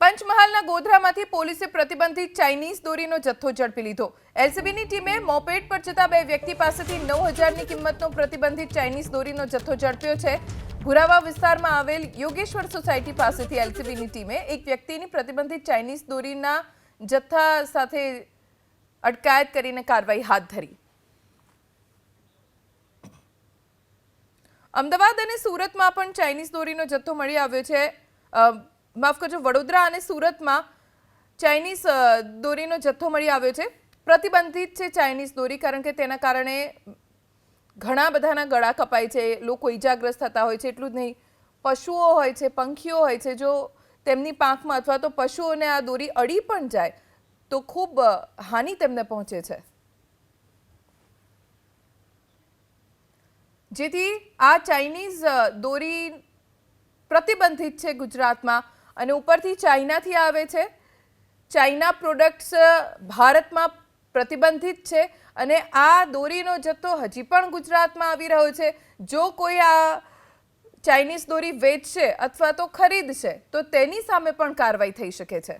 પંચમહાલના ગોધરામાંથી પોલીસે પ્રતિબંધિત ચાઇનીઝ દોરીનો જથ્થો ઝડપી લીધો। એલસીબીની ટીમે મોપેડ પર જતા બે વ્યક્તિ પાસેથી 9,000ની કિંમતનો પ્રતિબંધિત ચાઇનીઝ દોરીનો જથ્થો ઝડપ્યો છે। ભુરાવા વિસ્તારમાં આવેલ યોગેશ્વર સોસાયટી પાસેથી એલસીબીની ટીમે એક વ્યક્તિની પ્રતિબંધિત ચાઇનીઝ દોરીના જથ્થા સાથે અટકાયત કરીને કાર્યવાહી હાથ ધરી। અમદાવાદ અને સુરતમાં પણ ચાઇનીઝ દોરીનો જથ્થો મળી આવ્યો છે। માફ કરજો, વડોદરા અને સુરતમાં ચાઇનીઝ દોરીનો જથ્થો મળી આવ્યો છે। પ્રતિબંધિત છે ચાઇનીઝ દોરી, કારણ કે તેના કારણે ઘણા બધાના ગળા કપાય છે, લોકો ઈજાગ્રસ્ત થતા હોય છે। એટલું જ નહીં, પશુઓ હોય છે, પંખીઓ હોય છે, જો તેમની પાંખમાં અથવા તો પશુઓને આ દોરી અડી પણ જાય તો ખૂબ હાનિ તેમને પહોંચે છે। જેથી આ ચાઇનીઝ દોરી પ્રતિબંધિત છે ગુજરાતમાં, અને ઉપરથી ચાઇનાથી આવે છે। ચાઇના પ્રોડક્ટ્સ ભારતમાં પ્રતિબંધિત છે, અને આ દોરીનો જથ્થો હજી પણ ગુજરાતમાં આવી રહ્યો છે। જો કોઈ આ ચાઇનીઝ દોરી વેચશે અથવા તો ખરીદશે તો તેની સામે પણ કાર્યવાહી થઈ શકે છે।